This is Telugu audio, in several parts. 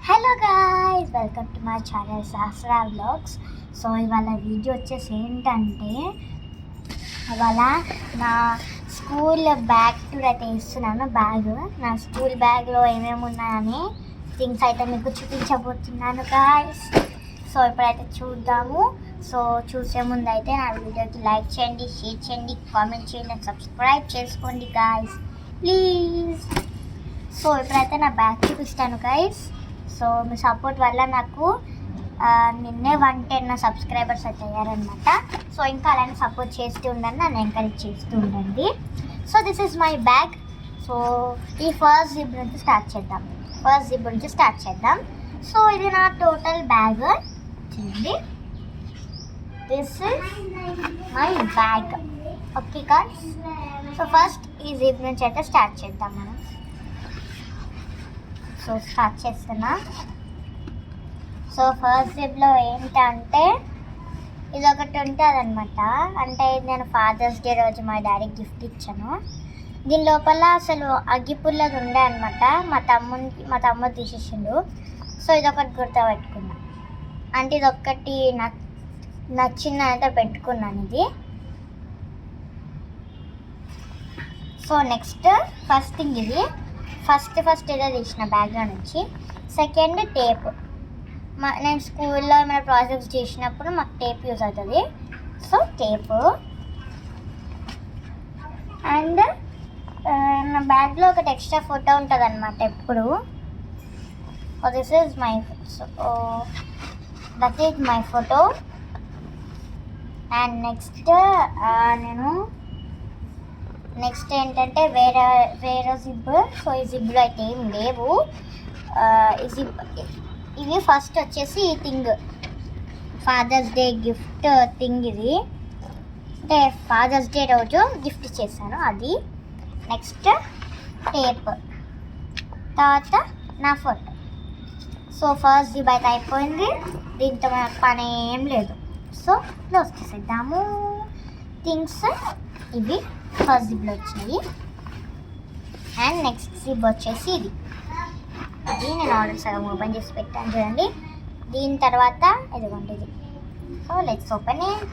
Hello guys, welcome to my channel Sahasra vlogs. So ఇవాళ వీడియో వచ్చేసి ఏంటంటే, ఇవాళ నా స్కూల్ బ్యాగ్ టూర్ అయితే ఇస్తున్నాను. నా స్కూల్ బ్యాగ్లో ఏమేమి ఉన్నాయని థింగ్స్ అయితే మీకు చూపించబోతున్నాను గాయ్స్. సో ఇప్పుడైతే చూద్దాము. సో చూసే ముందు అయితే నా వీడియోకి లైక్ చేయండి, షేర్ చేయండి, కామెంట్ చేయండి, సబ్స్క్రైబ్ చేసుకోండి గాయ్స్ ప్లీజ్. సో ఇప్పుడైతే నా బ్యాగ్ చూపిస్తాను గాయ్స్. సో మీ సపోర్ట్ వల్ల నాకు నిన్నే 110 సబ్స్క్రైబర్స్ అయితే అయ్యారనమాట. సో ఇంకా అలానే సపోర్ట్ చేస్తూ ఉండండి, నన్ను ఎంకరేజ్ చేస్తూ ఉండండి. So this is my bag. So ఈ ఫస్ట్ జిప్ నుంచి స్టార్ట్ చేద్దాం. సో ఇది నా టోటల్ బ్యాగ్ చూడండి. This is my bag. Okay guys, so first ఈ జిప్ నుంచి అయితే స్టార్ట్ చేద్దాం మనం. సో స్టార్ట్ చేస్తున్నా. సో ఫస్ట్ జిప్లో ఏంటంటే ఇది ఒకటి ఉంటుంది అనమాట. అంటే నేను ఫాదర్స్ డే రోజు మా డాడీకి గిఫ్ట్ ఇచ్చాను. దీని లోపల అసలు అగ్గిపుల్లది ఉండే అనమాట. మా తమ్ముడు తీసేసిండు. సో ఇదొకటి గుర్తుపెట్టుకున్నా. అంటే ఇదొక్కటి నచ్చిందంటే పెట్టుకున్నాను ఇది. సో నెక్స్ట్ ఫస్ట్ థింగ్ ఇది. ఫస్ట్ ఏదో తీసిన బ్యాగ్లో నుంచి. Second tape. నేను స్కూల్లో ఏమైనా ప్రాజెక్ట్స్ చేసినప్పుడు మాకు టేప్ యూజ్ అవుతుంది. So tape. అండ్ నా బ్యాగ్లో ఒకటి ఎక్స్ట్రా ఫోటో ఉంటుంది అనమాట ఎప్పుడు. This is my that is my photo. And next ఏంటంటే వేరే జిప్. సో ఈ జిప్లో అయితే ఏం లేవు. ఇవి ఫస్ట్ వచ్చేసి ఈ thing Father's Day gift thing. ఇది అంటే ఫాదర్స్ డే రోజు గిఫ్ట్ చేశాను అది. నెక్స్ట్ టేప్, తర్వాత నా ఫోటో. సో ఫస్ట్ జిప్ అయితే అయిపోయింది. దీంతో మనకు పని ఏం లేదు. సో క్లోజ్ చేసేద్దాము. థింగ్స్ ఇవి ఫస్ట్ జిప్లో వచ్చినాయి. అండ్ నెక్స్ట్ జిప్ వచ్చేసి ఇది నేను ఆల్రెడీ సగం ఓపెన్ చేసి పెట్టాను చూడండి. దీని తర్వాత ఇదిగోండి ఇది. So let's open it.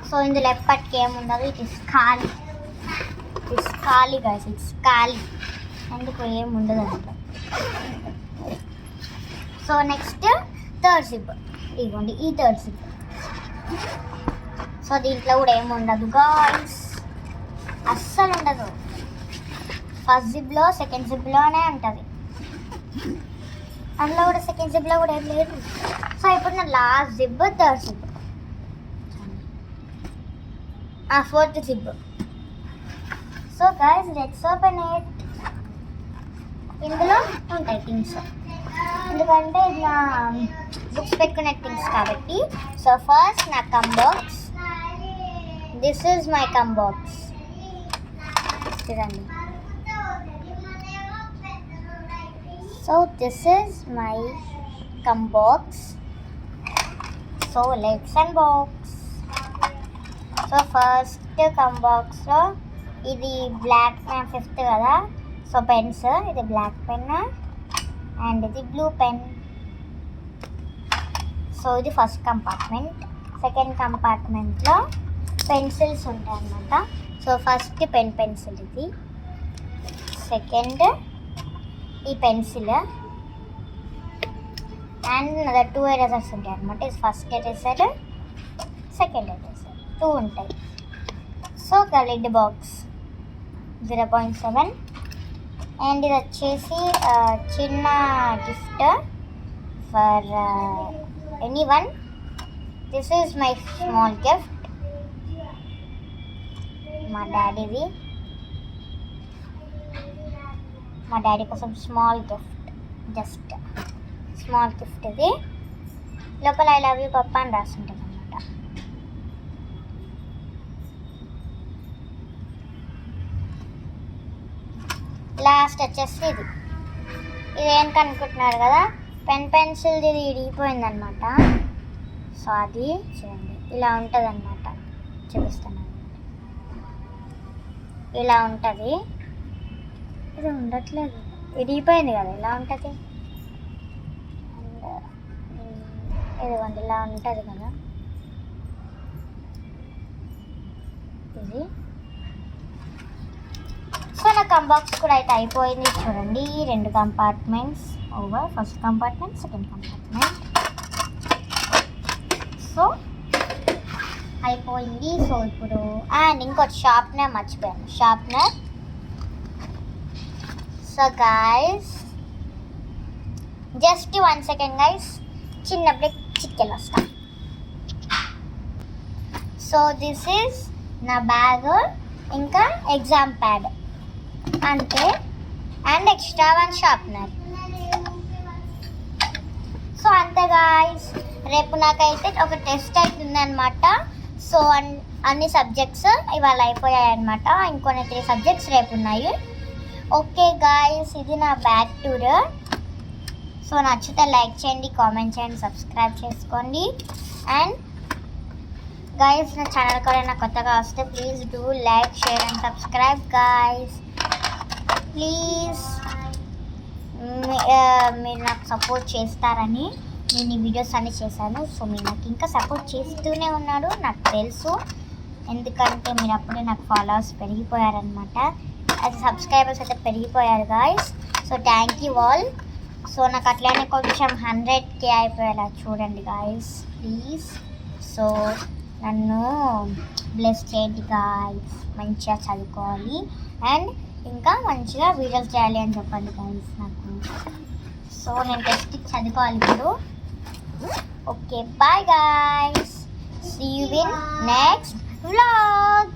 So ఇందులో ఎప్పటికీ ఏముండదు. ఇట్ ఇస్ ఖాళీ గైస్. ఇట్స్ ఖాళీ, అందుకు ఏముండదు అందులో. So next third zip. ఇదిగోండి ఈ థర్డ్ జిప్. సో దీంట్లో కూడా ఏమి ఉండదు గాయ్స్, అస్సలు ఉండదు. ఫస్ట్ జిప్లో సెకండ్ జిప్లోనే ఉంటుంది. అందులో కూడా సెకండ్ జిప్లో కూడా ఏం లేదు. సో ఇప్పుడు నా last zip third zip, fourth zip. So guys let's open it. ఇందులో ఉంటాయి థింగ్స్, ఎందుకంటే ఇది నా బుక్స్ పెట్టుకునే థింగ్స్ కాబట్టి. సో ఫస్ట్ నా come box. This is my come box చూడండి. So this is my come box. So let's unbox. So first come బాక్స్లో ఇది బ్లాక్ పెన్, ఫిఫ్త్ కదా. సో పెన్స్, ఇది బ్లాక్ పెన్ అండ్ ఇది బ్లూ పెన్. సో ఇది ఫస్ట్ కంపార్ట్మెంట్. సెకండ్ కంపార్ట్మెంట్లో పెన్సిల్స్ ఉంటాయి అన్నమాట. సో ఫస్ట్ పెన్సిల్ ఇది. సెకండ్ ఈ పెన్సిల్ అండ్ అదర్ 2 ఎరేజర్స్ ఉంటాయి అన్నమాట. ఇది ఫస్ట్ ఎరేజర్, సెకండ్ ఎరేజర్, 2 ఉంటాయి. So lid box 0.7. అండ్ ఇది వచ్చేసి చిన్న gift for anyone. This is my small gift. మా డాడీ కోసం small gift, just small gift. ఇది లోపల ఐ లవ్ యూ పప్పా అని రాసి ఉంటుంది అనమాట. లాస్ట్ వచ్చేసి ఇది ఏంటి అనుకుంటున్నారు కదా, పెన్సిల్ది ఇది ఇరిగిపోయిందనమాట. సో అది చూడండి ఇలా ఉంటుంది అనమాట. చూపిస్తాను, ఇలా ఉంటుంది. ఇది ఉండట్లేదు. విడిగిపోయింది కదా, ఇలా ఉంటుంది. ఇదిగోండి ఇలా ఉంటుంది కదా ఇది. సో నా కంబాక్స్ కూడా అయితే అయిపోయింది చూడండి. 2 compartments over, first compartment, second compartment. So అయిపోయింది. సో ఇప్పుడు అండ్ ఇంకోటి షార్ప్నర్ మర్చిపోయాను, sharpener. So guys just 1 second guys, చిన్న బ్రేక్, చికెన్ వస్తాం. సో దిస్ ఈజ్ నా బ్యాగ్, ఇంకా ఎగ్జామ్ ప్యాడ్ అంతే, అండ్ ఎక్స్ట్రా 1 షార్ప్నర్. సో అంతే గాయస్, రేపు నాకైతే ఒక టెస్ట్ అవుతుంది అనమాట. సో అన్ని సబ్జెక్ట్స్ ఇవాళ అయిపోయాయి అనమాట, ఇంకొన్ని 3 సబ్జెక్ట్స్ రేపు ఉన్నాయి. ఓకే గాయస్, ఇది నా బ్యాగ్ టూర్. సో నచ్చితే లైక్ చేయండి, కామెంట్ చేయండి, సబ్స్క్రైబ్ చేసుకోండి. అండ్ గాయస్ నా ఛానల్ కూడా కొత్తగా వస్తే please do like, share and subscribe guys please. మీరు నాకు సపోర్ట్ చేస్తారని నేను ఈ వీడియోస్ అన్నీ చేశాను. సో మీరు నాకు ఇంకా సపోర్ట్ చేస్తూనే ఉన్నారు, నాకు తెలుసు. ఎందుకంటే మీరు అప్పుడే నాకు ఫాలోవర్స్ పెరిగిపోయారనమాట, అది సబ్స్క్రైబర్స్ అయితే పెరిగిపోయారు guys. So thank you all. So నాకు అట్లానే కొంచెం 100K అయిపోయేలా చూడండి గాయస్ ప్లీజ్. సో నన్ను బ్లెస్ చేయండి గాయస్, మంచిగా చదువుకోవాలి అండ్ ఇంకా మంచిగా వీడియోస్ చేయాలి అని చెప్పండి గాయస్ నాకు. సో నేను టెస్ట్కి చదువుకోవాలి ఇప్పుడు. Okay bye guys, see you in next vlog.